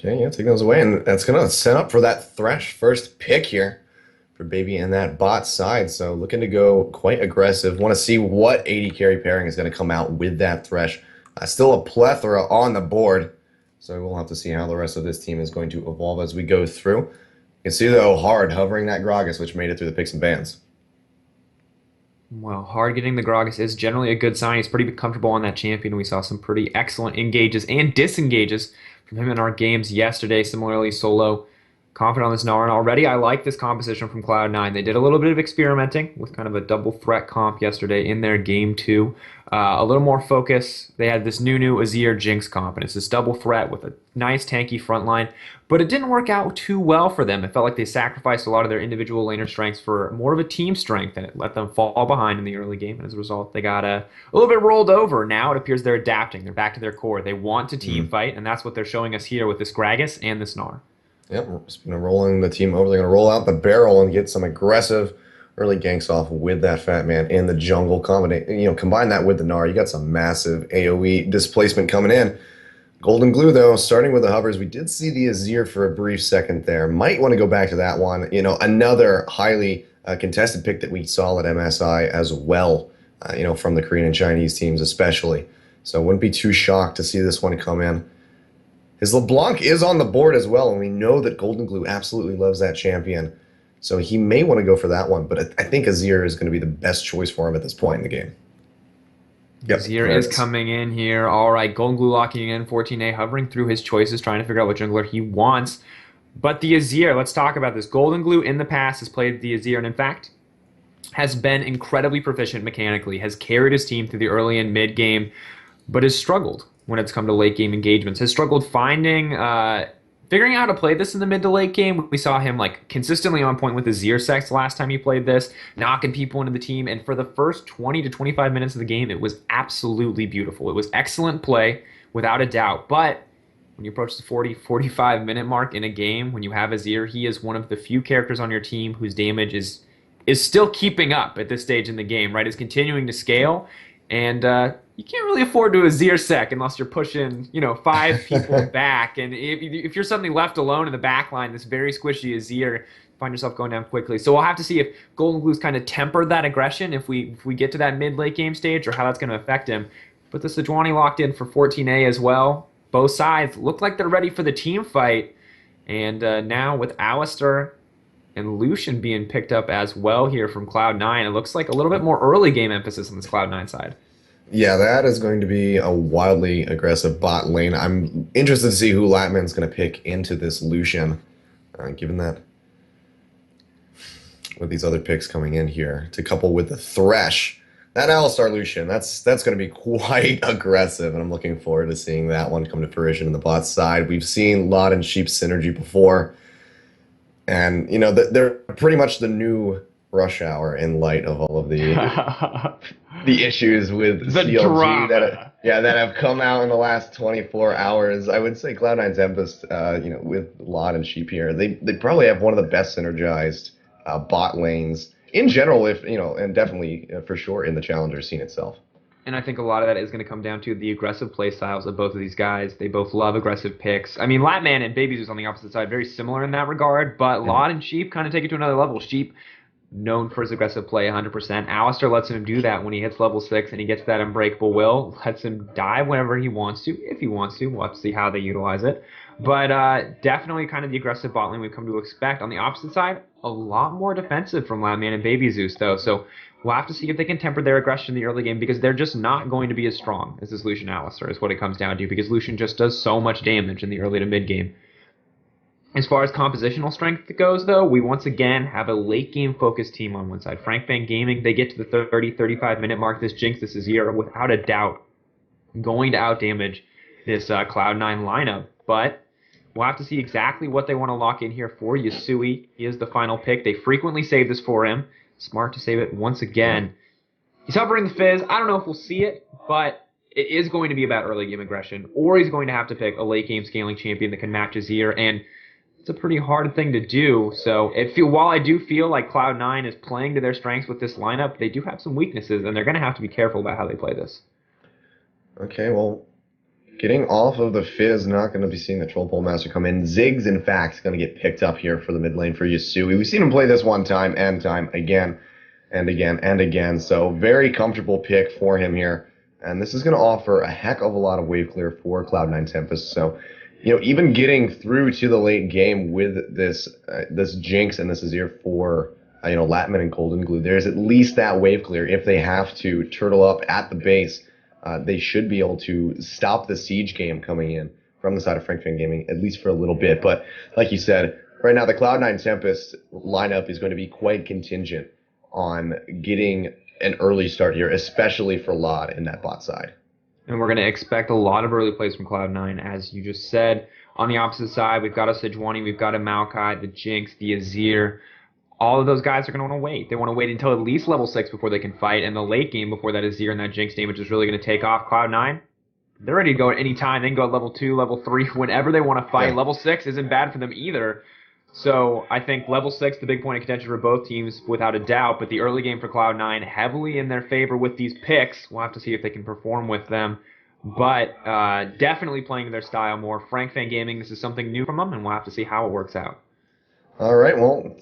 Okay, yeah, take those away, and that's gonna set up for that Thresh first pick here for Baby and that bot side. So looking to go quite aggressive. Want to see what AD carry pairing is going to come out with that Thresh. Still a plethora on the board, so we'll have to see how the rest of this team is going to evolve as we go through. You can see though, hard hovering that Gragas, which made it through the picks and bans. Well, hard getting the Gragas is generally a good sign. He's pretty comfortable on that champion. We saw some pretty excellent engages and disengages from him in our games yesterday. Similarly, solo confident on this Gnar, and already I like this composition from Cloud9. They did a little bit of experimenting with kind of a double threat comp yesterday in their game 2. A little more focus. They had this new Azir Jinx comp, and it's this double threat with a nice tanky front line, but it didn't work out too well for them. It felt like they sacrificed a lot of their individual laner strengths for more of a team strength, and it let them fall behind in the early game, and as a result, they got a little bit rolled over. Now it appears they're adapting. They're back to their core. They want to team fight, and that's what they're showing us here with this Gragas and this Gnar. Yep, rolling the team over. They're going to roll out the barrel and get some aggressive early ganks off with that Fat Man in the jungle. Combine that with the Gnar, you got some massive AoE displacement coming in. Golden Glue, though, starting with the hovers, we did see the Azir for a brief second there. Might want to go back to that one. Another highly contested pick that we saw at MSI as well, from the Korean and Chinese teams especially. So wouldn't be too shocked to see this one come in. His LeBlanc is on the board as well, and we know that Golden Glue absolutely loves that champion. So he may want to go for that one, but I think Azir is going to be the best choice for him at this point in the game. Yep, Azir is coming in here. All right, Golden Glue locking in, 14A, hovering through his choices, trying to figure out what jungler he wants. But the Azir, let's talk about this. Golden Glue in the past has played the Azir, and in fact, has been incredibly proficient mechanically, has carried his team through the early and mid game, but has struggled when it's come to late game engagements, has struggled figuring out how to play this in the mid to late game. We saw him consistently on point with the Zersex last time he played this, knocking people into the team, and for the first 20 to 25 minutes of the game, it was absolutely beautiful. It was excellent play, without a doubt, but when you approach the 40-45 minute mark in a game, when you have Azir, he is one of the few characters on your team whose damage is still keeping up at this stage in the game, right? Is continuing to scale, and you can't really afford to Azir sec unless you're pushing, 5 people back. And if you're suddenly left alone in the back line, this very squishy Azir, find yourself going down quickly. So we'll have to see if Golden Glue's kind of tempered that aggression if we get to that mid-late game stage, or how that's going to affect him. But the Sejuani locked in for 14A as well. Both sides look like they're ready for the team fight. And now with Alistar and Lucian being picked up as well here from Cloud9, it looks like a little bit more early game emphasis on this Cloud9 side. Yeah, that is going to be a wildly aggressive bot lane. I'm interested to see who Latman's going to pick into this Lucian, given that with these other picks coming in here, to couple with the Thresh. That Alistar Lucian, that's going to be quite aggressive, and I'm looking forward to seeing that one come to fruition in the bot side. We've seen Lot and Sheep synergy before, and, they're pretty much the new Rush Hour in light of all of the the issues with the CLG drama that have come out in the last 24 hours. I would say Cloud9 Tempest, with Lot and Sheep here, they probably have one of the best synergized bot lanes in general, and definitely for sure in the challenger scene itself. And I think a lot of that is going to come down to the aggressive play styles of both of these guys. They both love aggressive picks. I mean, Latman and Baby's on the opposite side, very similar in that regard, but Lot and Sheep kind of take it to another level. Sheep, known for his aggressive play 100%. Alistar lets him do that when he hits level 6 and he gets that unbreakable will, lets him dive whenever he wants to, if he wants to. We'll have to see how they utilize it. But definitely kind of the aggressive bot lane we've come to expect. On the opposite side, a lot more defensive from Latman and Baby Zeus, though. So we'll have to see if they can temper their aggression in the early game, because they're just not going to be as strong as this Lucian Alistar is what it comes down to, because Lucian just does so much damage in the early to mid game. As far as compositional strength goes, though, we once again have a late-game focused team on one side. Fang Gaming, they get to the 30-35 minute mark. This Jinx, this Azir, without a doubt, going to outdamage this Cloud9 lineup. But we'll have to see exactly what they want to lock in here for Yasui. He is the final pick. They frequently save this for him. Smart to save it once again. He's hovering the Fizz. I don't know if we'll see it, but it is going to be about early game aggression, or he's going to have to pick a late-game scaling champion that can match Azir, and it's a pretty hard thing to do. So while I do feel like Cloud9 is playing to their strengths with this lineup, they do have some weaknesses, and they're going to have to be careful about how they play this. Okay, well, Getting off of the Fizz, not going to be seeing the Troll Pole Master come in. Ziggs, in fact, going to get picked up here for the mid lane for Yasui. We've seen him play this one time and time again and again and again. So very comfortable pick for him here. And this is going to offer a heck of a lot of wave clear for Cloud9 Tempest. So, even getting through to the late game with this Jinx and this Azir for Latman and Golden Glue, there's at least that wave clear. If they have to turtle up at the base, they should be able to stop the siege game coming in from the side of Fang Gaming, at least for a little bit. But like you said, right now the Cloud9 Tempest lineup is going to be quite contingent on getting an early start here, especially for Lod in that bot side. And we're going to expect a lot of early plays from Cloud9, as you just said. On the opposite side, we've got a Sejuani, we've got a Maokai, the Jinx, the Azir. All of those guys are going to want to wait. They want to wait until at least level 6 before they can fight, and the late game before that Azir and that Jinx damage is really going to take off. Cloud9, they're ready to go at any time. They can go at level 2, level 3, whenever they want to fight. Yeah. Level 6 isn't bad for them either. So I think level 6, the big point of contention for both teams, without a doubt. But the early game for Cloud9, heavily in their favor with these picks. We'll have to see if they can perform with them. But definitely playing their style more. Fang Gaming, this is something new from them, and we'll have to see how it works out. All right, well,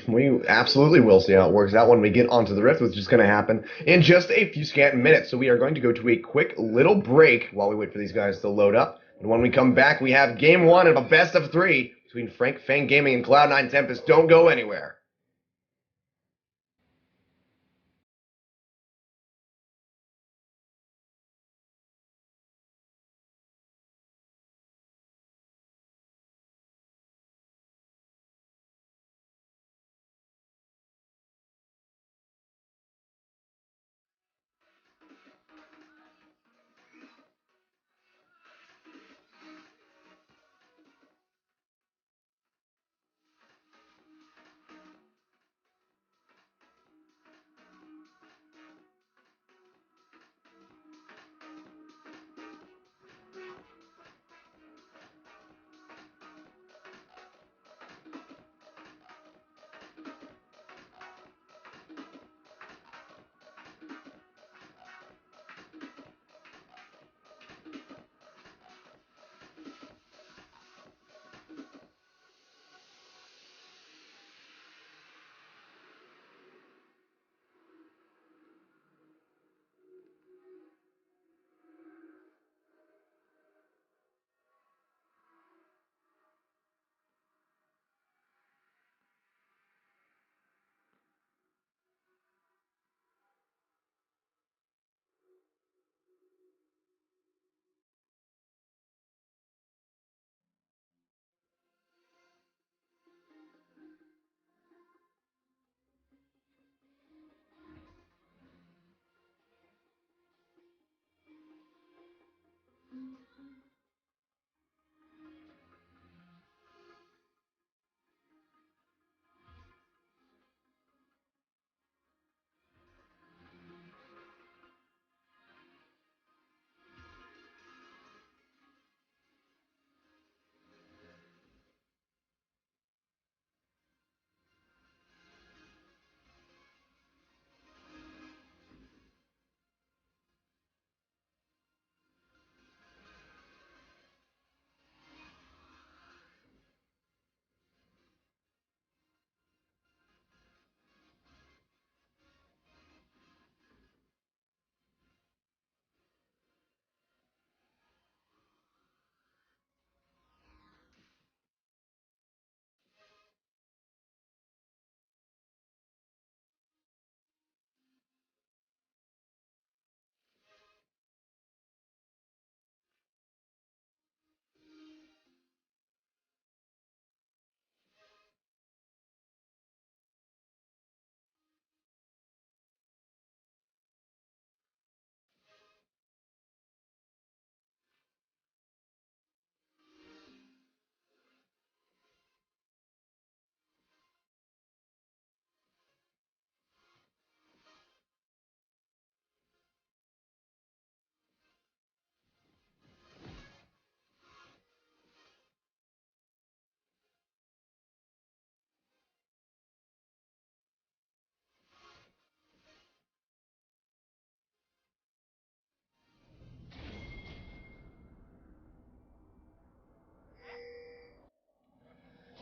we absolutely will see how it works out when we get onto the Rift, which is going to happen in just a few scant minutes. So we are going to go to a quick little break while we wait for these guys to load up. And when we come back, we have Game 1 of a best of 3 between Fang Gaming and Cloud9 Tempest. Don't go anywhere.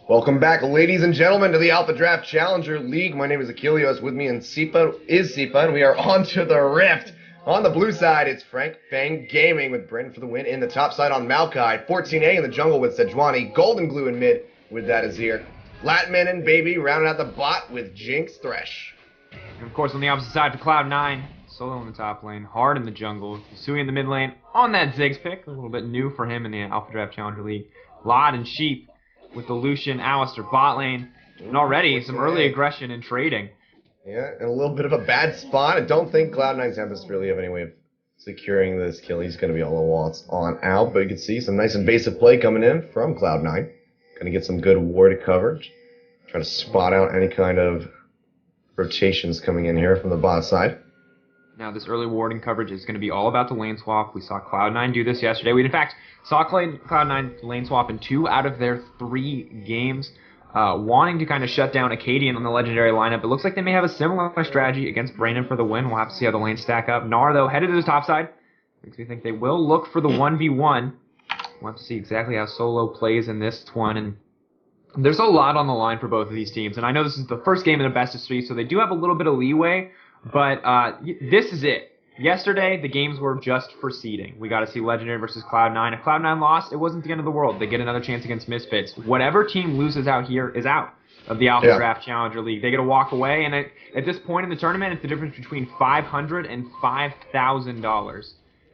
Welcome back, ladies and gentlemen, to the AlphaDraft Challenger League. My name is Achilles. With me in Sipa, and we are on to the Rift. On the blue side, it's Fang Gaming with Brandon for the win. In the top side on Maokai, 14A in the jungle with Sejuani, Golden Glue in mid with that Azir. Latman and Baby rounding out the bot with Jinx Thresh. And of course, on the opposite side for Cloud9, Solo in the top lane, Hard in the jungle, Sui in the mid lane on that Ziggs pick, a little bit new for him in the AlphaDraft Challenger League. Lod and Sheep with the Lucian, Alistair bot lane, and already some early aggression in trading. Yeah, and a little bit of a bad spot. I don't think Cloud9's Tempest really have any way of securing this kill. He's going to be all the walls on out, but you can see some nice invasive play coming in from Cloud9. Going to get some good ward coverage. Try to spot out any kind of rotations coming in here from the bot side. Now, this early warding coverage is going to be all about the lane swap. We saw Cloud9 do this yesterday. We, in fact, saw Cloud9 lane swap in 2 out of their 3 games, wanting to kind of shut down Acadian on the legendary lineup. It looks like they may have a similar strategy against Brandon for the win. We'll have to see how the lanes stack up. Gnar, though, headed to the top side. Makes me think they will look for the 1v1. We'll have to see exactly how Solo plays in this one. And there's a lot on the line for both of these teams. And I know this is the first game in the best of 3, so they do have a little bit of leeway. But this is it. Yesterday, the games were just for seeding. We got to see Legendary versus Cloud9. If Cloud9 lost, it wasn't the end of the world. They get another chance against Misfits. Whatever team loses out here is out of the AlphaDraft Challenger League. They get to walk away, and at this point in the tournament, it's the difference between $500 and $5,000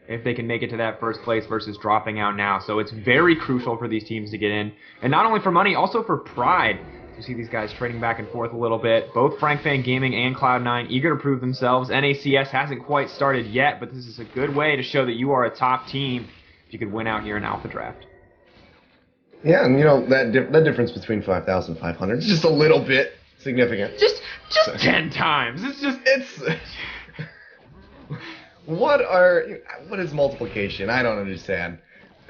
if they can make it to that first place versus dropping out now. So it's very crucial for these teams to get in. And not only for money, also for pride. You see these guys trading back and forth a little bit. Both Fang Gaming and Cloud9 eager to prove themselves. NACS hasn't quite started yet, but this is a good way to show that you are a top team if you could win out here in AlphaDraft. Yeah, and you know, that difference between 5,000 and 500 is just a little bit significant. Just 10 times. It's What is multiplication? I don't understand.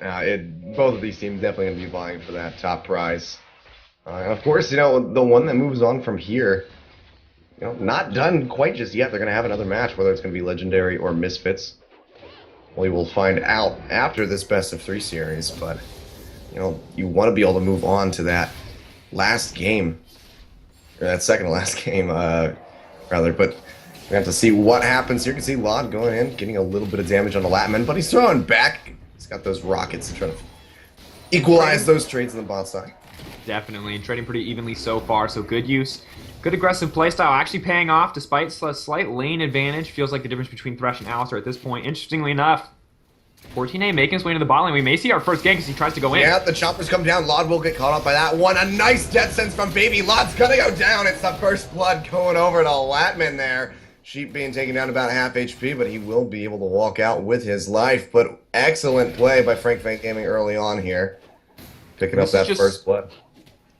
Both of these teams definitely going to be vying for that top prize. And of course, you know, the one that moves on from here, you know, not done quite just yet. They're going to have another match, whether it's going to be Legendary or Misfits. We will find out after this best of 3 series, but, you know, you want to be able to move on to that last game, or that second to last game, rather, but we have to see what happens here. You can see Lod going in, getting a little bit of damage on the Latman, but he's throwing back. He's got those rockets to try to equalize those trades on the bot side. Definitely, and trading pretty evenly so far, so good use. Good aggressive playstyle, actually paying off despite a slight lane advantage. Feels like the difference between Thresh and Alistair at this point. Interestingly enough, 14A making his way into the bot lane. We may see our first gank as he tries to go in. Yeah, the choppers come down. Lod will get caught up by that one. A nice death sense from Baby. Lod's gonna go down. It's the first blood going over to Latman there. Sheep being taken down about half HP, but he will be able to walk out with his life. But excellent play by Fang Gaming early on here. Picking up that first blood.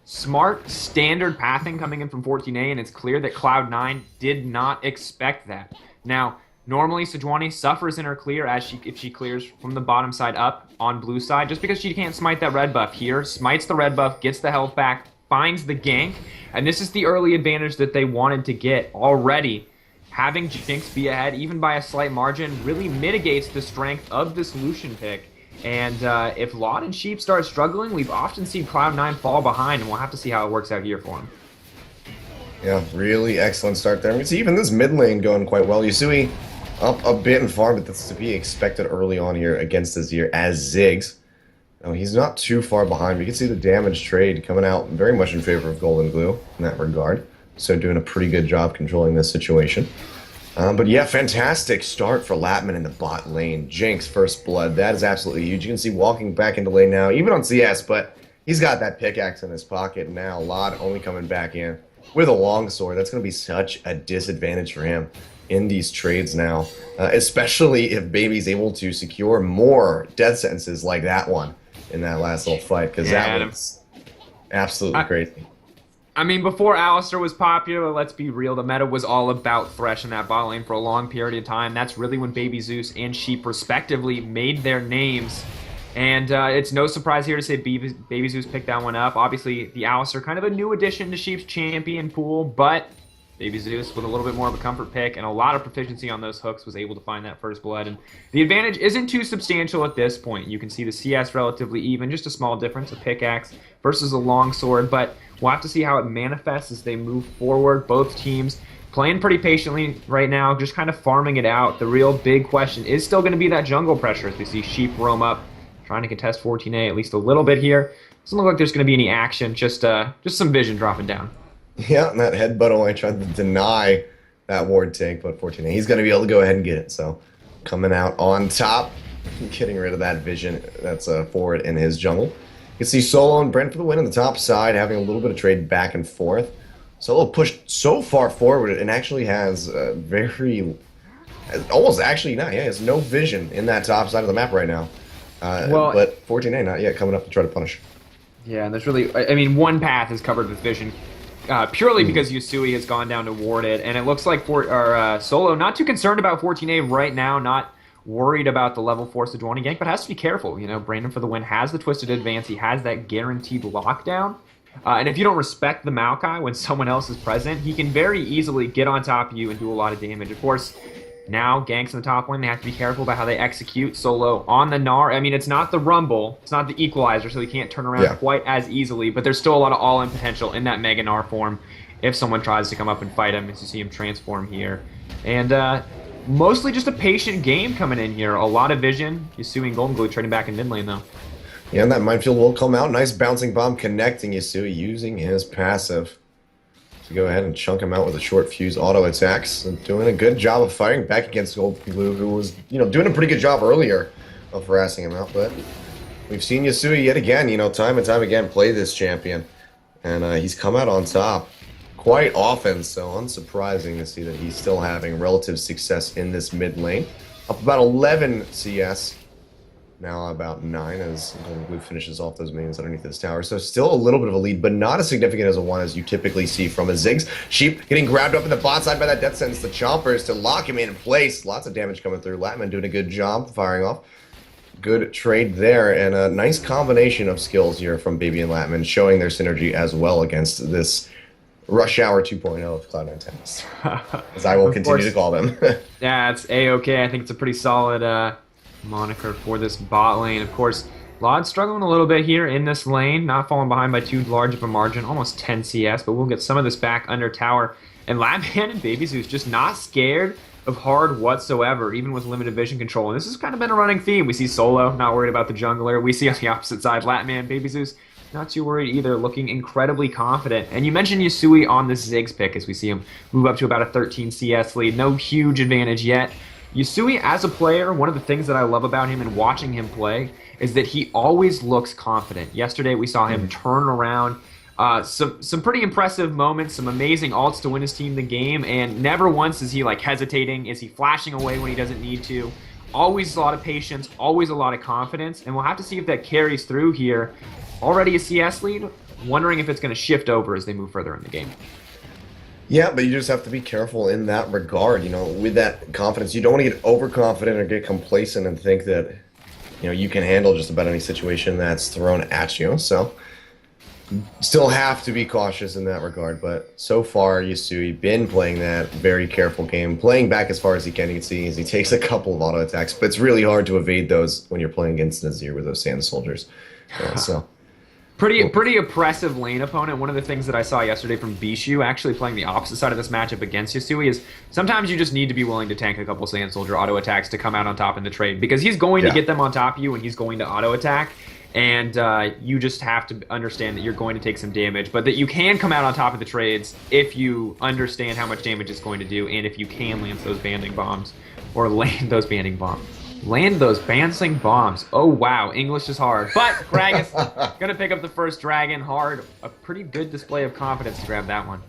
Smart, standard pathing coming in from 14A, and it's clear that Cloud9 did not expect that. Now, normally Sejuani suffers in her clear if she clears from the bottom side up on blue side, just because she can't smite that red buff here. Smites the red buff, gets the health back, finds the gank, and this is the early advantage that they wanted to get already. Having Jinx be ahead, even by a slight margin, really mitigates the strength of this Lucian pick. And if Lod and Sheep start struggling, we've often seen Cloud9 fall behind, and we'll have to see how it works out here for him. Yeah, really excellent start there. We can see even this mid lane going quite well. Yusui up a bit and far, but that's to be expected early on here against Azir as Ziggs. Now, he's not too far behind. We can see the damage trade coming out very much in favor of Golden Glue in that regard. So doing a pretty good job controlling this situation. But yeah, fantastic start for Latman in the bot lane. Jinx, first blood. That is absolutely huge. You can see walking back into lane now, even on CS, but he's got that pickaxe in his pocket now. Lod only coming back in with a longsword. That's going to be such a disadvantage for him in these trades now, especially if Baby's able to secure more death sentences like that one in that last little fight, because that was absolutely crazy. I mean, before Alistair was popular, let's be real, the meta was all about Thresh in that bot lane for a long period of time. That's really when Baby Zeus and Sheep, respectively, made their names. And it's no surprise here to say Baby Zeus picked that one up. Obviously, the Alistair, kind of a new addition to Sheep's champion pool, but Baby Zeus with a little bit more of a comfort pick and a lot of proficiency on those hooks was able to find that first blood. And the advantage isn't too substantial at this point. You can see the CS relatively even, just a small difference, a pickaxe versus a longsword. But we'll have to see how it manifests as they move forward. Both teams playing pretty patiently right now, just kind of farming it out. The real big question is still going to be that jungle pressure as we see Sheep roam up, trying to contest 14A at least a little bit here. Doesn't look like there's going to be any action, just some vision dropping down. Yeah, and that headbutt only tried to deny that ward take, but 14A, he's going to be able to go ahead and get it. So coming out on top, getting rid of that vision that's forward in his jungle. You can see Solo and Brent for the win on the top side, having a little bit of trade back and forth. Solo pushed so far forward and actually has almost actually not. Yeah, he has no vision in that top side of the map right now. But 14A not yet coming up to try to punish. Yeah, and there's really, I mean, one path is covered with vision. Purely because Yusui has gone down to ward it, and it looks like Solo not too concerned about 14A right now, not worried about the level 4 Sejuani gank, but has to be careful. You know, Brandon for the win has the twisted advance, he has that guaranteed lockdown, and if you don't respect the Maokai when someone else is present, he can very easily get on top of you and do a lot of damage. Of course, now ganks in the top lane, they have to be careful about how they execute. Solo on the Gnar. I mean, it's not the Rumble, it's not the Equalizer, so he can't turn around quite as easily, but there's still a lot of all-in potential in that Mega Gnar form if someone tries to come up and fight him, as you see him transform here. And mostly just a patient game coming in here. A lot of vision. Yusui and Golden Glue trading back in mid lane, though. Yeah, and that minefield will come out. Nice bouncing bomb connecting Yusui using his passive. Go ahead and chunk him out with a short fuse auto attacks, and doing a good job of fighting back against Golden Glue, who was, doing a pretty good job earlier of harassing him out. But we've seen Yusui yet again, time and time again play this champion, and he's come out on top quite often. So unsurprising to see that he's still having relative success in this mid lane. Up about 11 CS. Now about 9 as Golden Glue finishes off those minions underneath this tower. So still a little bit of a lead, but not as significant as a one as you typically see from a Ziggs. Sheep getting grabbed up in the bot side by that death sentence. The chompers to lock him in place. Lots of damage coming through. Latman doing a good job firing off. Good trade there, and a nice combination of skills here from Baby and Latman, showing their synergy as well against this Rush Hour 2.0 of Cloud9 Tempest, as I will continue to call them. Yeah, it's A-okay. I think it's a pretty solid moniker for this bot lane. Of course, Lod struggling a little bit here in this lane, not falling behind by too large of a margin, almost 10 CS, but we'll get some of this back under tower. And Latman and Baby Zeus just not scared of hard whatsoever, even with limited vision control. And this has kind of been a running theme. We see Solo not worried about the jungler. We see on the opposite side, Latman, Baby Zeus not too worried either, looking incredibly confident. And you mentioned Yusui on this Ziggs pick as we see him move up to about a 13 CS lead. No huge advantage yet. Yusui, as a player, one of the things that I love about him and watching him play is that he always looks confident. Yesterday, we saw him turn around some pretty impressive moments, some amazing ults to win his team the game, and never once is he like hesitating, is he flashing away when he doesn't need to. Always a lot of patience, always a lot of confidence, and we'll have to see if that carries through here. Already a CS lead, wondering if it's going to shift over as they move further in the game. Yeah, but you just have to be careful in that regard, with that confidence. You don't want to get overconfident or get complacent and think that, you can handle just about any situation that's thrown at you. So, still have to be cautious in that regard. But so far, Yusui been playing that very careful game, playing back as far as he can. You can see as he takes a couple of auto attacks, but it's really hard to evade those when you're playing against Nazir with those Sand Soldiers. So. Pretty oppressive lane opponent. One of the things that I saw yesterday from Bishu, actually playing the opposite side of this matchup against Yusui, is sometimes you just need to be willing to tank a couple Sand Soldier auto attacks to come out on top in the trade, because he's going to get them on top of you and he's going to auto attack, and you just have to understand that you're going to take some damage, but that you can come out on top of the trades if you understand how much damage it's going to do, and if you can land those banding bombs, or land those banding bombs. Land those bouncing bombs. Oh, wow. English is hard. But Gragas going to pick up the first dragon hard. A pretty good display of confidence to grab that one.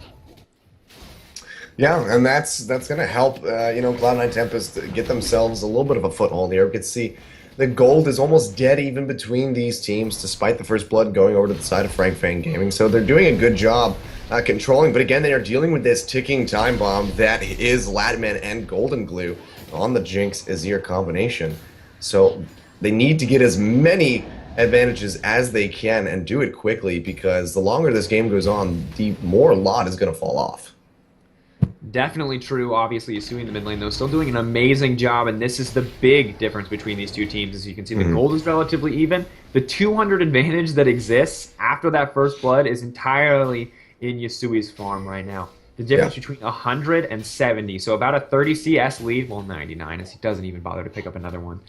Yeah, and that's going to help, Cloud9 Tempest get themselves a little bit of a foothold here. We can see the gold is almost dead even between these teams, despite the first blood going over to the side of Fang Gaming. So they're doing a good job controlling. But again, they are dealing with this ticking time bomb that is Latman and Golden Glue on the Jinx Azir combination. So they need to get as many advantages as they can and do it quickly, because the longer this game goes on, the more Lot is going to fall off. definitely true. Obviously, Yasui in the mid lane, though, still doing an amazing job, and this is the big difference between these two teams. As you can see, the gold is relatively even. The 200 advantage that exists after that first blood is entirely in Yasui's farm right now. The difference between 100 and 70, so about a 30 CS lead, well, 99, as he doesn't even bother to pick up another one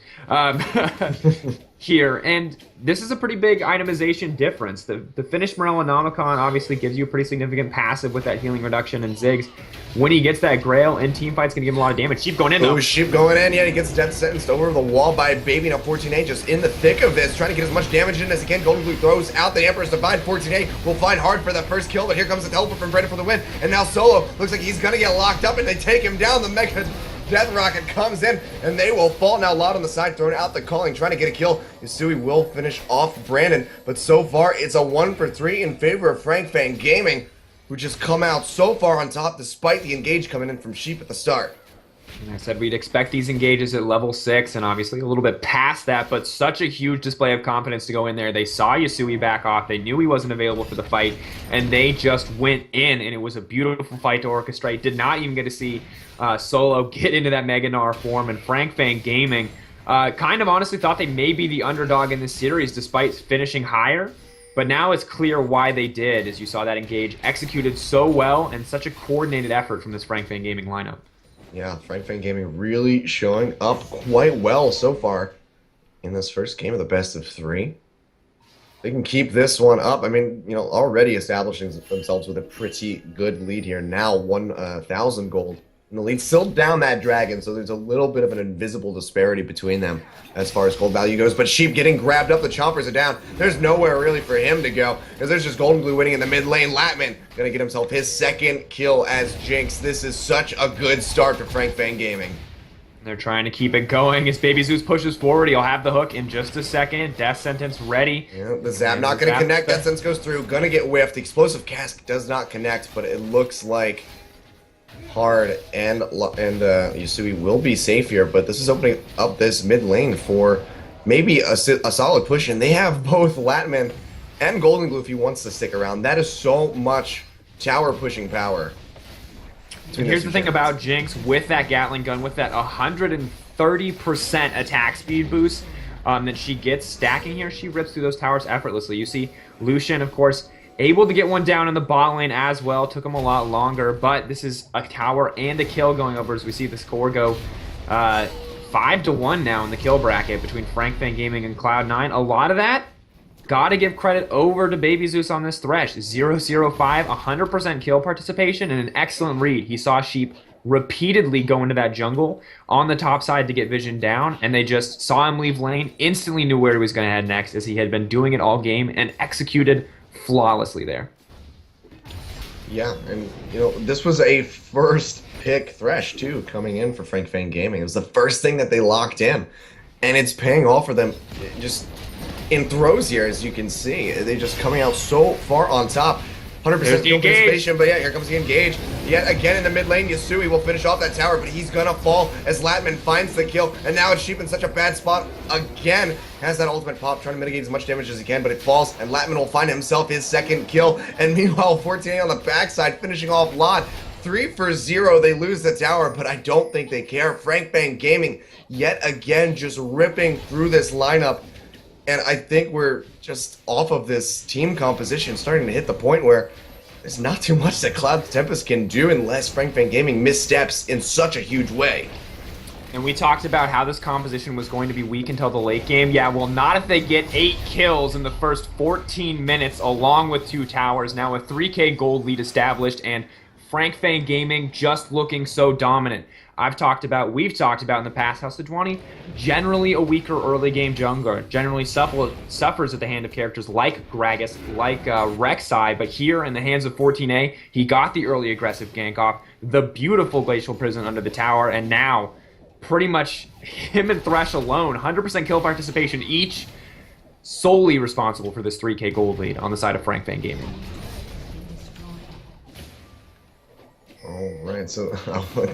here. And this is a pretty big itemization difference. The finished Morellonomicon obviously gives you a pretty significant passive with that healing reduction and Ziggs. When he gets that Grail in teamfight's going to give him a lot of damage. Sheep going in, though. Oh, Sheep going in. Yeah, he gets death sentenced over the wall by Baby. Now 14A just in the thick of this, trying to get as much damage in as he can. Golden Glue throws out the Emperor's Divide. 14A will fight hard for that first kill, but here comes the teleport from Brandon for the win. And now Solo looks like he's going to get locked up, and they take him down. The Mega Death Rocket comes in, and they will fall. Now Lot on the side, throwing out the calling, trying to get a kill. Yasui will finish off Brandon, but so far it's a 1-for-3 in favor of Fang Gaming, who just come out so far on top despite the engage coming in from Sheep at the start. And I said we'd expect these engages at level 6 and obviously a little bit past that, but such a huge display of confidence to go in there. They saw Yasui back off. They knew he wasn't available for the fight, and they just went in, and it was a beautiful fight to orchestrate. Did not even get to see Solo get into that Mega Gnar form, and Fang Gaming kind of honestly thought they may be the underdog in this series despite finishing higher. But now it's clear why they did, as you saw that engage executed so well and such a coordinated effort from this Fang Gaming lineup. Yeah, Fang Gaming really showing up quite well so far in this first game of the best of 3. They can keep this one up. I mean, you know, already establishing themselves with a pretty good lead here. Now 1,000 gold in the lead. Still down that dragon, so there's a little bit of an invisible disparity between them as far as gold value goes. But Sheep getting grabbed up, the chompers are down. There's nowhere really for him to go, because there's just Golden Glue winning in the mid lane. Latman gonna get himself his second kill as Jinx. This is such a good start for Fang Gaming. They're trying to keep it going as Baby Zeus pushes forward. He'll have the hook in just a second. Death Sentence ready. Yeah, the Zap not going to connect. Death Sentence goes through. Going to get whiffed. The Explosive Cask does not connect, but it looks like Hard and Yasui will be safe here. But this is opening up this mid lane for maybe a solid push. And they have both Latman and Golden Glue if he wants to stick around. That is so much tower pushing power. And here's the thing about Jinx with that Gatling gun, with that 130% attack speed boost that she gets stacking here, she rips through those towers effortlessly. You see Lucian, of course, able to get one down in the bot lane as well. Took him a lot longer, but this is a tower and a kill going over as we see the score go 5-1 now in the kill bracket between Fang Gaming and Cloud9. A lot of that, gotta give credit over to Baby Zeus on this Thresh. 0-0-5, 100% kill participation, and an excellent read. He saw Sheep repeatedly go into that jungle on the top side to get vision down, and they just saw him leave lane, instantly knew where he was going to head next, as he had been doing it all game and executed flawlessly there. Yeah, and you know, this was a first pick Thresh too, coming in for Fang Gaming. It was the first thing that they locked in, and it's paying off for them just in throws here, as you can see. They're just coming out so far on top. 100% kill participation, but yeah, here comes the engage. Yet again in the mid lane, Yasui will finish off that tower, but he's gonna fall as Latman finds the kill. And now it's Sheep in such a bad spot again. Has that ultimate pop, trying to mitigate as much damage as he can, but it falls, and Latman will find himself his second kill. And meanwhile, 14A on the backside, finishing off Lot. 3-0, they lose the tower, but I don't think they care. Fang Gaming, yet again, just ripping through this lineup. And I think we're just off of this team composition, starting to hit the point where there's not too much that Cloud Tempest can do unless Fang Gaming missteps in such a huge way. And we talked about how this composition was going to be weak until the late game. Yeah, well, not if they get 8 kills in the first 14 minutes along with 2 towers. Now a 3K gold lead established, and Fang Gaming just looking so dominant. we've talked about in the past how Sejuani, generally a weaker early game jungler, generally suffers at the hand of characters like Gragas, like Rek'Sai, but here in the hands of 14A, he got the early aggressive gank off, the beautiful Glacial Prison under the tower, and now pretty much him and Thresh alone, 100% kill participation each, solely responsible for this 3K gold lead on the side of Fang Gaming. All right, so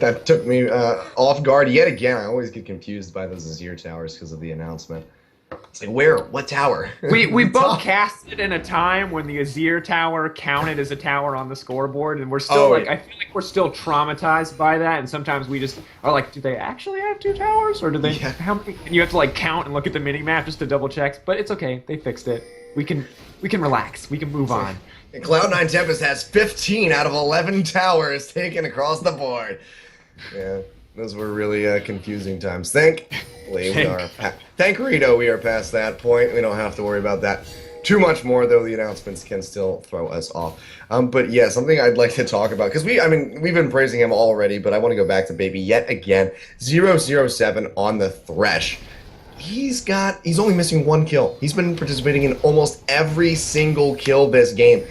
that took me off guard yet again. I always get confused by those Azir towers because of the announcement. It's like, where? What tower? We both casted in a time when the Azir tower counted as a tower on the scoreboard, and we're still I feel like we're still traumatized by that, and sometimes we just are like, do they actually have 2 towers, or do they? Yeah. How many? And you have to like count and look at the mini map just to double check, but it's okay. They fixed it. We can relax. We can move on. And Cloud9 Tempest has 15 out of 11 towers taken across the board. Yeah, those were really confusing times. Thankfully, thank Rito, we are past that point. We don't have to worry about that too much more, though the announcements can still throw us off. But yeah, something I'd like to talk about, because we've been praising him already, but I want to go back to Baby yet again. 007 on the Thresh. He's only missing 1 kill. He's been participating in almost every single kill this game.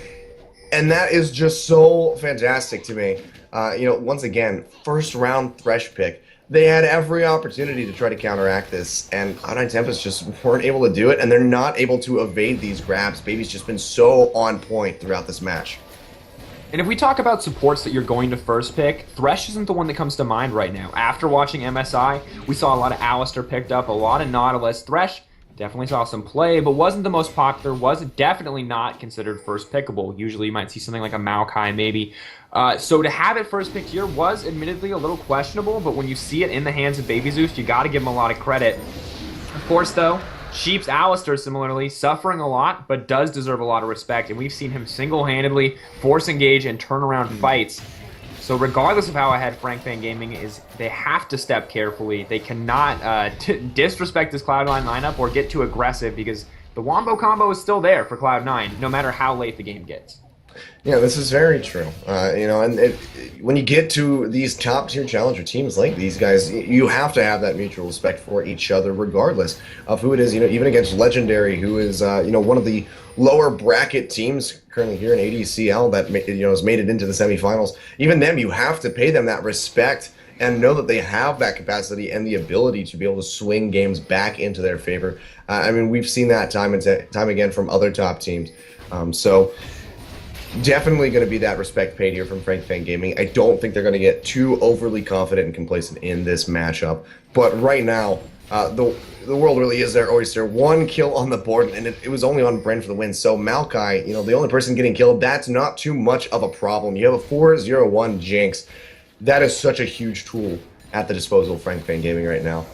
And that is just so fantastic to me. Once again, first round Thresh pick. They had every opportunity to try to counteract this, and Cloud9 Tempest just weren't able to do it, and they're not able to evade these grabs. Baby's just been so on point throughout this match. And if we talk about supports that you're going to first pick, Thresh isn't the one that comes to mind right now. After watching MSI, we saw a lot of Alistar picked up, a lot of Nautilus. Thresh definitely saw some play, but wasn't the most popular, was definitely not considered first pickable. Usually you might see something like a Maokai maybe. So to have it first picked here was admittedly a little questionable, but when you see it in the hands of Baby Zeus, you got to give him a lot of credit. Of course, though, Sheep's Alistar, similarly, suffering a lot, but does deserve a lot of respect, and we've seen him single-handedly force engage and turn around fights. So regardless of how ahead Fang Gaming is, they have to step carefully. They cannot disrespect this Cloud9 lineup or get too aggressive, because the Wombo combo is still there for Cloud9, no matter how late the game gets. Yeah, this is very true. When you get to these top-tier challenger teams like these guys, you have to have that mutual respect for each other, regardless of who it is. Even against Legendary, who is one of the lower bracket teams currently here in ADCL that has made it into the semifinals. Even them, you have to pay them that respect and know that they have that capacity and the ability to be able to swing games back into their favor. We've seen that time and time again from other top teams. So definitely going to be that respect paid here from Fang Gaming. I don't think they're going to get too overly confident and complacent in this matchup. But right now, the world really is their oyster. 1 kill on the board, and it was only on Brand for the win. So Maokai, the only person getting killed, that's not too much of a problem. You have a 4-0-1 Jinx. That is such a huge tool at the disposal of Fang Gaming right now.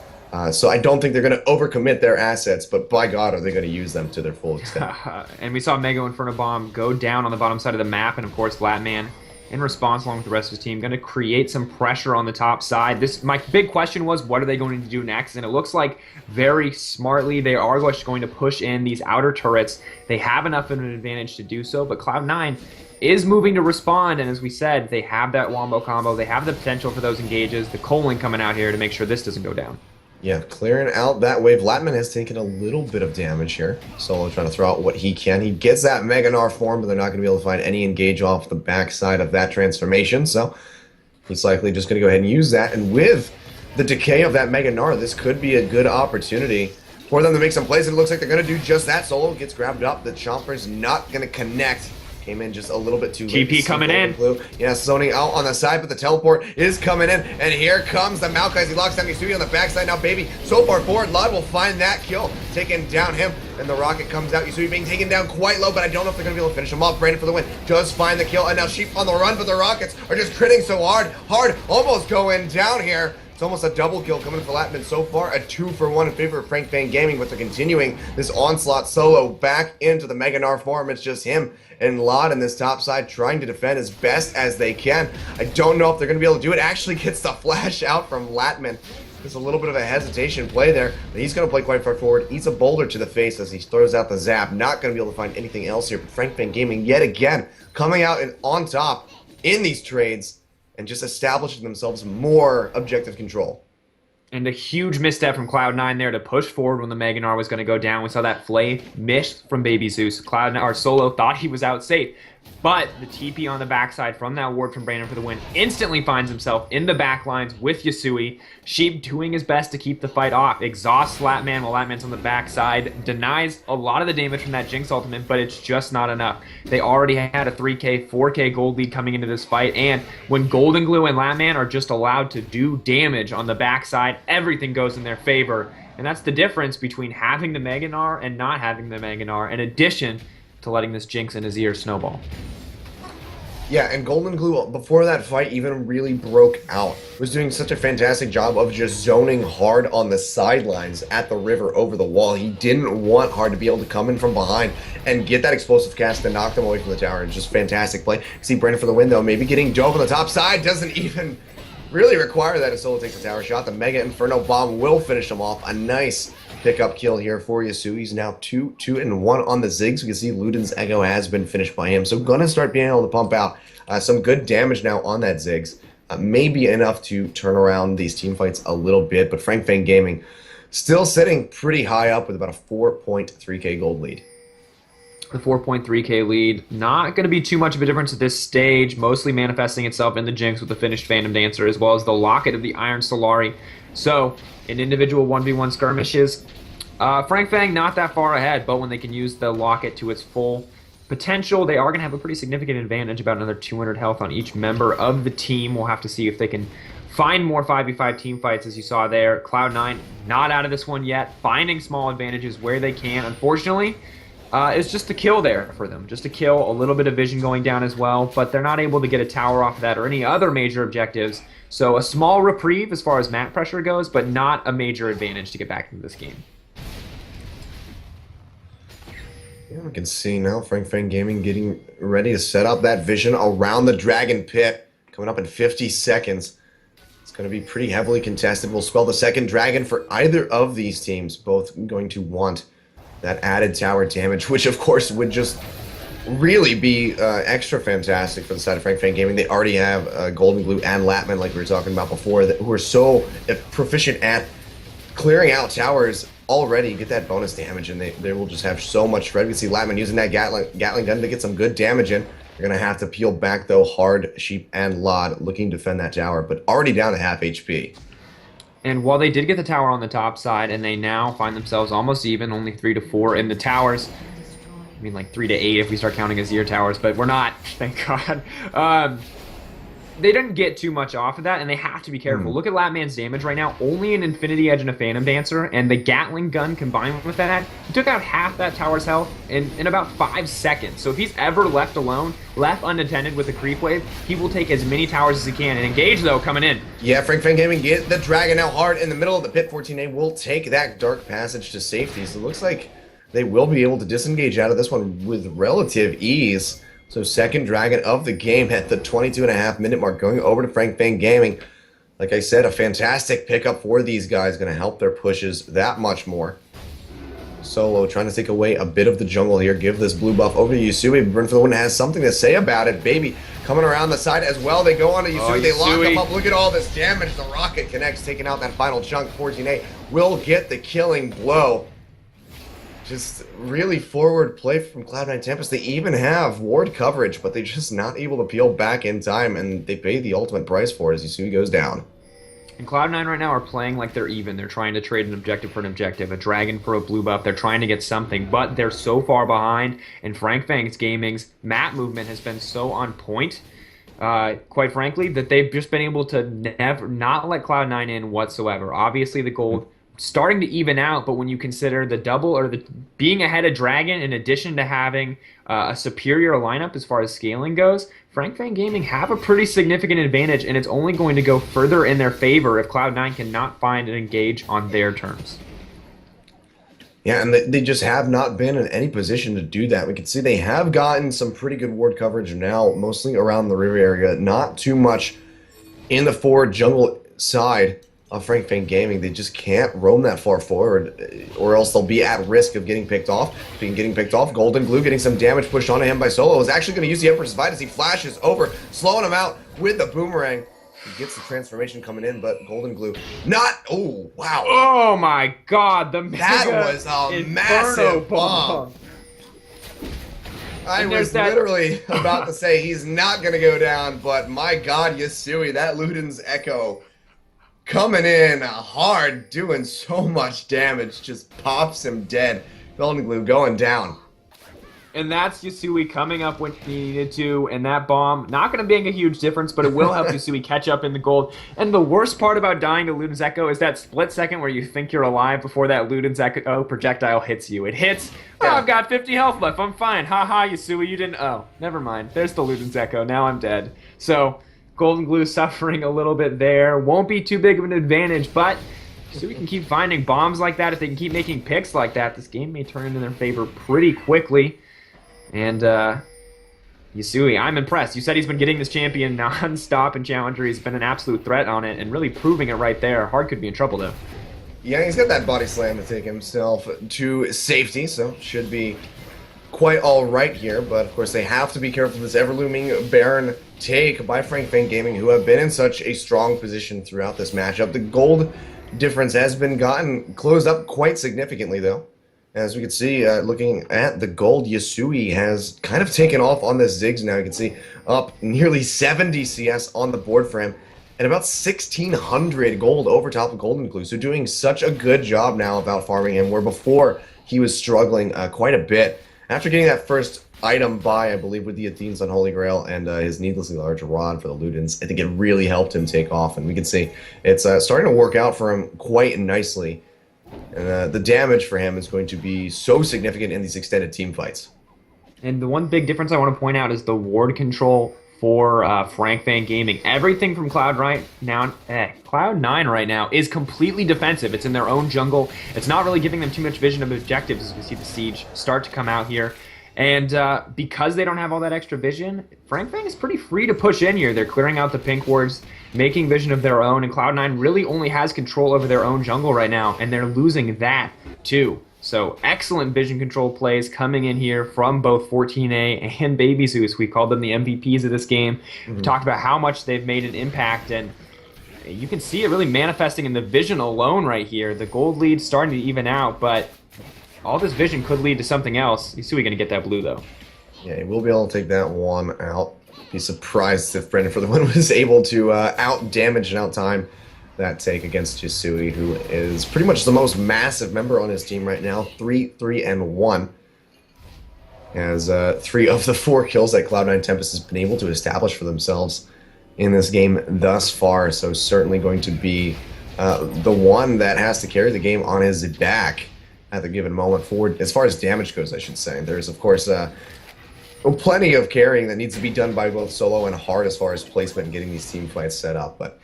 So I don't think they're going to overcommit their assets, but by God, are they going to use them to their full extent. And we saw Mega Inferno Bomb go down on the bottom side of the map, and of course, Latman, in response, along with the rest of his team, going to create some pressure on the top side. My big question was, what are they going to do next? And it looks like very smartly they are going to push in these outer turrets. They have enough of an advantage to do so, but Cloud9 is moving to respond, and as we said, they have that Wombo combo. They have the potential for those engages. The Colin coming out here to make sure this doesn't go down. Yeah, clearing out that wave. Latman has taken a little bit of damage here. Solo trying to throw out what he can. He gets that Mega Gnar form, but they're not going to be able to find any engage off the backside of that transformation, so he's likely just going to go ahead and use that. And with the decay of that Mega Gnar, this could be a good opportunity for them to make some plays. It looks like they're going to do just that. Solo gets grabbed up. The Chomper's not going to connect. Came in just a little bit too late. TP coming in. Blue. Yeah, zoning out on the side, but the teleport is coming in. And here comes the Maokai. He locks down Yasui on the backside. Now, Baby, so far forward. Lod will find that kill. Taking down him. And the rocket comes out. Yasui being taken down quite low, but I don't know if they're going to be able to finish him off. Brandon for the win. Does find the kill. And now Sheep on the run, but the rockets are just critting so hard. Almost going down here. It's almost a double kill coming for Latman. So far, a 2-for-1 in favor of Fang Gaming, but they're continuing this onslaught. Solo back into the Mega Gnar form. It's just him and Lod in this top side trying to defend as best as they can. I don't know if they're going to be able to do it. Actually gets the flash out from Latman. There's a little bit of a hesitation play there, but he's going to play quite far forward. Eats a boulder to the face as he throws out the zap. Not going to be able to find anything else here, but Fang Gaming yet again coming out and on top in these trades and just establishing themselves more objective control. And a huge misstep from Cloud9 there to push forward when the Mega Gnar was going to go down. We saw that flay missed from Baby Zeus. Solo thought he was out safe. But the TP on the backside from that ward from Brandon for the win instantly finds himself in the backlines with Yasui. Sheep doing his best to keep the fight off. Exhausts Latman while Latman's on the backside. Denies a lot of the damage from that Jinx ultimate, but it's just not enough. They already had a 3k, 4k gold lead coming into this fight, and when Golden Glue and Latman are just allowed to do damage on the backside, everything goes in their favor. And that's the difference between having the Mega Gnar and not having the Mega Gnar, in addition to letting this Jinx and Azir snowball. Yeah, and Golden Glue, before that fight even really broke out, was doing such a fantastic job of just zoning Hard on the sidelines at the river over the wall. He didn't want Hard to be able to come in from behind and get that explosive cast and knock them away from the tower. It's just fantastic play. See Brandon for the win, though. Maybe getting Dove on the top side doesn't even really require that. As Solo takes the tower shot. The Mega Inferno Bomb will finish him off. A nice pickup kill here for Yasuo. He's now 2-1 on the Ziggs. We can see Luden's Echo has been finished by him. So gonna start being able to pump out some good damage now on that Ziggs. Maybe enough to turn around these team fights a little bit. But Fang Gaming still sitting pretty high up with about a 4.3k gold lead. The 4.3k lead, not going to be too much of a difference at this stage, mostly manifesting itself in the Jinx with the finished Phantom Dancer, as well as the Locket of the Iron Solari. So, in individual 1v1 skirmishes, Fang not that far ahead, but when they can use the Locket to its full potential, they are going to have a pretty significant advantage, about another 200 health on each member of the team. We'll have to see if they can find more 5v5 team fights, as you saw there. Cloud9 not out of this one yet, finding small advantages where they can. Unfortunately, it's just a kill there for them. Just a kill, a little bit of vision going down as well, but they're not able to get a tower off of that or any other major objectives. So a small reprieve as far as map pressure goes, but not a major advantage to get back into this game. Yeah, we can see now Fang Gaming getting ready to set up that vision around the Dragon Pit. Coming up in 50 seconds. It's going to be pretty heavily contested. We'll spell the second dragon for either of these teams. Both going to want that added tower damage, which of course would just really be extra fantastic for the side of Fang Gaming. They already have Golden Glue and Latman, like we were talking about before, who are so proficient at clearing out towers already. Get that bonus damage, and they will just have so much shred. We see Latman using that Gatling gun to get some good damage in. They're going to have to peel back, though, Hard, Sheep, and Lod looking to defend that tower, but already down to half HP. And while they did get the tower on the top side, and they now find themselves almost even, only 3-4 in the towers. I mean, like 3-8 if we start counting Azir towers, but we're not, thank God. They didn't get too much off of that, and they have to be careful. Look at Latman's damage right now. Only an Infinity Edge and a Phantom Dancer, and the Gatling gun combined with that, he took out half that tower's health in about 5 seconds. So if he's ever left alone, left unattended with a creep wave, he will take as many towers as he can. And Engage, though, coming in. Yeah, Fang Gaming get the Dragon out Hard in the middle of the pit. 14A will take that Dark Passage to safety. So it looks like they will be able to disengage out of this one with relative ease. So second dragon of the game at the 22.5-minute mark, going over to Fang Gaming. Like I said, a fantastic pickup for these guys, going to help their pushes that much more. Solo trying to take away a bit of the jungle here, give this blue buff over to Yusui. Burn for the Win has something to say about it. Baby coming around the side as well. They go on to Yusui, they lock him up. Look at all this damage. The rocket connects, taking out that final chunk. 14A will get the killing blow. Just really forward play from Cloud9 Tempest. They even have ward coverage, but they're just not able to peel back in time, and they pay the ultimate price for it as Yusui goes down. And Cloud9 right now are playing like they're even. They're trying to trade an objective for an objective, a dragon for a blue buff. They're trying to get something, but they're so far behind, and Fang Gaming's map movement has been so on point, quite frankly, that they've just been able to not let Cloud9 in whatsoever. Obviously, the gold starting to even out, but when you consider the double or the being ahead of Dragon, in addition to having a superior lineup as far as scaling goes, Fang Gaming have a pretty significant advantage, and it's only going to go further in their favor if Cloud9 cannot find and engage on their terms. Yeah, and they just have not been in any position to do that. We can see they have gotten some pretty good ward coverage now, mostly around the river area, not too much in the forward jungle side of Fang Gaming. They just can't roam that far forward, or else they'll be at risk of getting picked off. Getting picked off, Golden Glue getting some damage pushed onto him by Solo. Is actually going to use the Empress Fight as he flashes over, slowing him out with the boomerang. He gets the transformation coming in, but Golden Glue not. Oh, wow. Oh my God, that was a massive bomb. I was literally about to say he's not going to go down, but my God, Yasui, that Luden's Echo coming in hard, doing so much damage, just pops him dead. Golden Glue going down. And that's Yasui coming up when he needed to, and that bomb, not going to make a huge difference, but it will help Yasui catch up in the gold. And the worst part about dying to Luden's Echo is that split second where you think you're alive before that Luden's Echo projectile hits you. It hits, I've got 50 health left, I'm fine. Ha Yasui, you didn't, never mind. There's the Luden's Echo, now I'm dead. So, Golden Glue suffering a little bit there. Won't be too big of an advantage, but Yasui can keep finding bombs like that. If they can keep making picks like that, this game may turn in their favor pretty quickly. And Yasui, I'm impressed. You said he's been getting this champion non-stop in Challenger. He's been an absolute threat on it and really proving it right there. Hard could be in trouble, though. Yeah, he's got that body slam to take himself to safety, so should be quite all right here. But, of course, they have to be careful of this ever-looming Baron take by Fang Gaming, who have been in such a strong position throughout this matchup. The gold difference has been closed up quite significantly, though. As we can see, looking at the gold, Yasui has kind of taken off on this Ziggs now. You can see up nearly 70 CS on the board for him, and about 1,600 gold over top of Golden Glue. So doing such a good job now about farming him, where before he was struggling quite a bit. After getting that first item buy, I believe, with the Athene's Unholy Grail and his needlessly large rod for the Ludens, I think it really helped him take off. And we can see it's starting to work out for him quite nicely. And the damage for him is going to be so significant in these extended team fights. And the one big difference I want to point out is the ward control for Fang Gaming. Everything from Cloud9 right now is completely defensive. It's in their own jungle. It's not really giving them too much vision of objectives as we see the siege start to come out here. And because they don't have all that extra vision, Fang is pretty free to push in here. They're clearing out the pink wards, making vision of their own, and Cloud9 really only has control over their own jungle right now, and they're losing that too. So excellent vision control plays coming in here from both 14A and Baby Zeus. We called them the MVPs of this game. We talked about how much they've made an impact, and you can see it really manifesting in the vision alone right here. The gold lead's starting to even out, but all this vision could lead to something else. Yasui gonna get that blue though. Yeah, he will be able to take that one out. Be surprised if Brendan for the win was able to out damage and out time that take against Yasui, who is pretty much the most massive member on his team right now. 3-3-1. Has 3 of the 4 kills that Cloud9 Tempest has been able to establish for themselves in this game thus far. So certainly going to be the one that has to carry the game on his back at the given moment forward. As far as damage goes, I should say. There's, of course, plenty of carrying that needs to be done by both Solo and Hard as far as placement and getting these team fights set up. But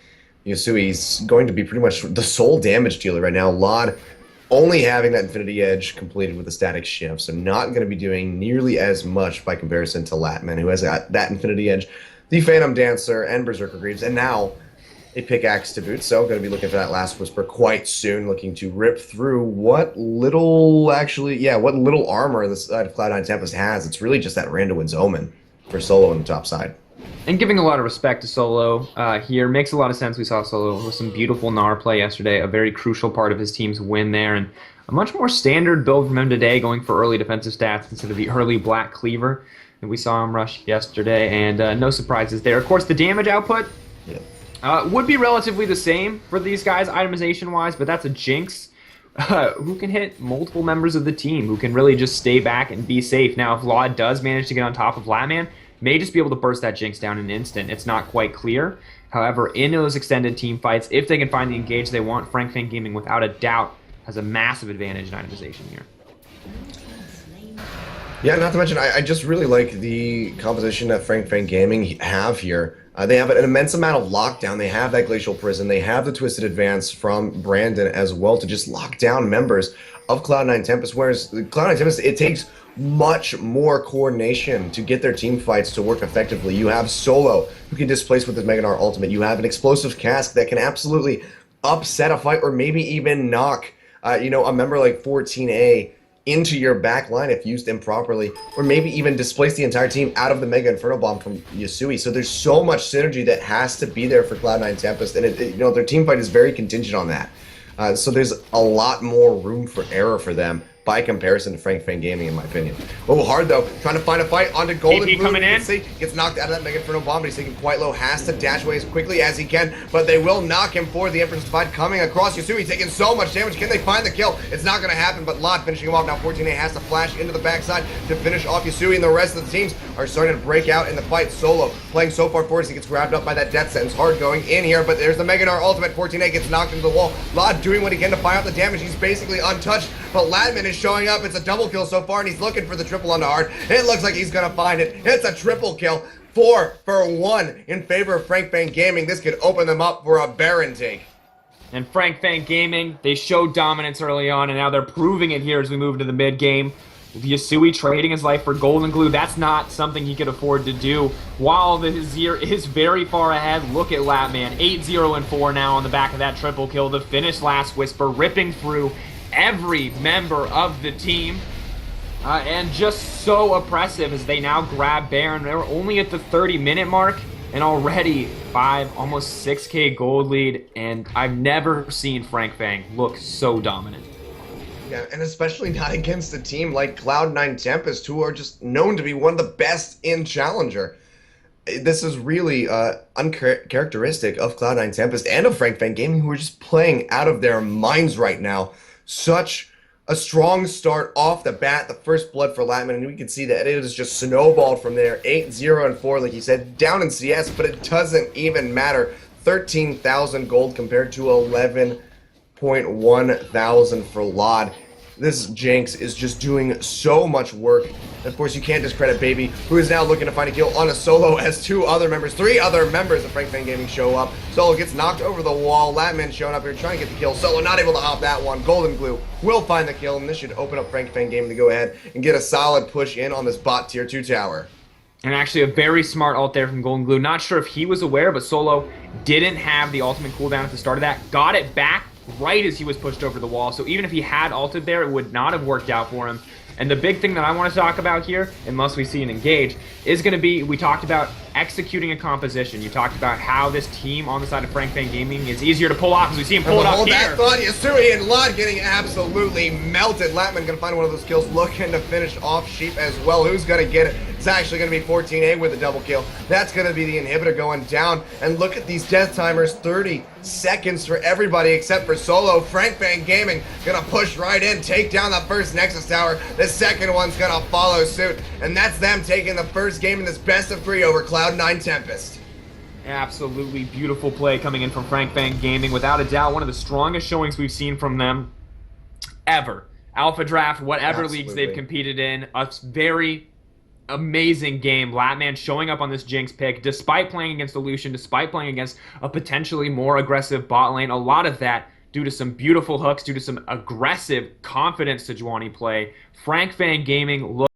Yasui's going to be pretty much the sole damage dealer right now. Lod only having that Infinity Edge completed with a static shift, so not going to be doing nearly as much by comparison to Latman, who has that Infinity Edge, the Phantom Dancer, and Berserker Greaves, and now a pickaxe to boot. So going to be looking for that Last Whisper quite soon, looking to rip through what little armor the side of Cloud9 Tempest has. It's really just that Randowin's Omen for Solo on the top side. And giving a lot of respect to Solo here makes a lot of sense. We saw Solo with some beautiful Gnar play yesterday, a very crucial part of his team's win there, and a much more standard build from him today, going for early defensive stats instead of the early Black Cleaver that we saw him rush yesterday, and no surprises there. Of course, the damage output would be relatively the same for these guys itemization-wise, but that's a Jinx who can hit multiple members of the team, who can really just stay back and be safe. Now, if Law does manage to get on top of Latman, may just be able to burst that Jinx down in an instant. It's not quite clear. However, in those extended team fights, if they can find the engage they want, Fang Gaming, without a doubt, has a massive advantage in itemization here. Yeah, not to mention, I just really like the composition that Fang Gaming have here. They have an immense amount of lockdown. They have that Glacial Prison. They have the Twisted Advance from Brandon as well to just lock down members of Cloud9 Tempest, whereas Cloud9 Tempest, it takes much more coordination to get their team fights to work effectively. You have Solo, who can displace with his Mega Gnar ultimate. You have an explosive cask that can absolutely upset a fight or maybe even knock a member like 14A into your back line if used improperly, or maybe even displace the entire team out of the Mega Inferno Bomb from Yasui. So there's so much synergy that has to be there for Cloud9 Tempest, and their team fight is very contingent on that. So there's a lot more room for error for them by comparison to Fang Gaming, in my opinion. Oh, hard though. Trying to find a fight onto Golden Blue. coming in. See, gets knocked out of that Mega Inferno Bomb, but he's taking quite low. Has to dash away as quickly as he can, but they will knock him forward. The Empress Divide coming across Yasui, taking so much damage. Can they find the kill? It's not going to happen, but Lot finishing him off. Now 14A has to flash into the backside to finish off Yasui, and the rest of the teams are starting to break out in the fight. Solo playing so far forward as he gets grabbed up by that death sentence. Hard going in here, but there's the Meganar ultimate. 14A gets knocked into the wall. Lot doing what he can to find out the damage. He's basically untouched, but Ladman is showing up. It's a double kill so far, and he's looking for the triple onto Hard. It looks like he's going to find it. It's a triple kill. 4 for 1 in favor of Fang Gaming. This could open them up for a Baron take. And Fang Gaming, they showed dominance early on, and now they're proving it here as we move into the mid game. Yasui trading his life for Golden Glue, that's not something he could afford to do. While the Azir is very far ahead, look at Latman, 8-0-4 now on the back of that triple kill. The finish Last Whisper, ripping through every member of the team. And just so oppressive as they now grab Baron. They're only at the 30-minute mark, and already 5, almost 6K gold lead, and I've never seen Fang look so dominant. Yeah, and especially not against a team like Cloud9 Tempest, who are just known to be one of the best in Challenger. This is really uncharacteristic of Cloud9 Tempest and of Fang Gaming, who are just playing out of their minds right now. Such a strong start off the bat, the first blood for Latman, and we can see that it is just snowballed from there. 8-0-4, like you said, down in CS, but it doesn't even matter. 13,000 gold compared to 11.1 thousand for Lod. This Jinx is just doing so much work. And of course, you can't discredit Baby, who is now looking to find a kill on a solo as 3 other members of Fang Gaming show up. Solo gets knocked over the wall. Latman showing up here trying to get the kill. Solo not able to hop that one. Golden Glue will find the kill, and this should open up Fang Gaming to go ahead and get a solid push in on this bot tier 2 tower. And actually a very smart ult there from Golden Glue. Not sure if he was aware, but Solo didn't have the ultimate cooldown at the start of that. Got it back right as he was pushed over the wall. So even if he had ulted there, it would not have worked out for him. And the big thing that I want to talk about here, unless we see an engage, is going to be, we talked about executing a composition. You talked about how this team on the side of Fang Gaming is easier to pull off, as we see him pull it off here. That thought, Yasui and Lod getting absolutely melted. Latman going to find one of those kills, looking to finish off Sheep as well. Who's going to get it? It's actually going to be 14A with a double kill. That's going to be the inhibitor going down. And look at these death timers, 30 seconds for everybody except for Solo. Fang Gaming going to push right in, take down the first Nexus tower. The second one's going to follow suit. And that's them taking the first game in this best of 3 over Cloud9 Tempest. Absolutely beautiful play coming in from Fang Gaming. Without a doubt, one of the strongest showings we've seen from them ever. AlphaDraft, whatever leagues they've competed in, a very amazing game. Latman showing up on this Jinx pick, despite playing against Illusion, despite playing against a potentially more aggressive bot lane. A lot of that due to some beautiful hooks, due to some aggressive, confident Sejuani play. Fang Gaming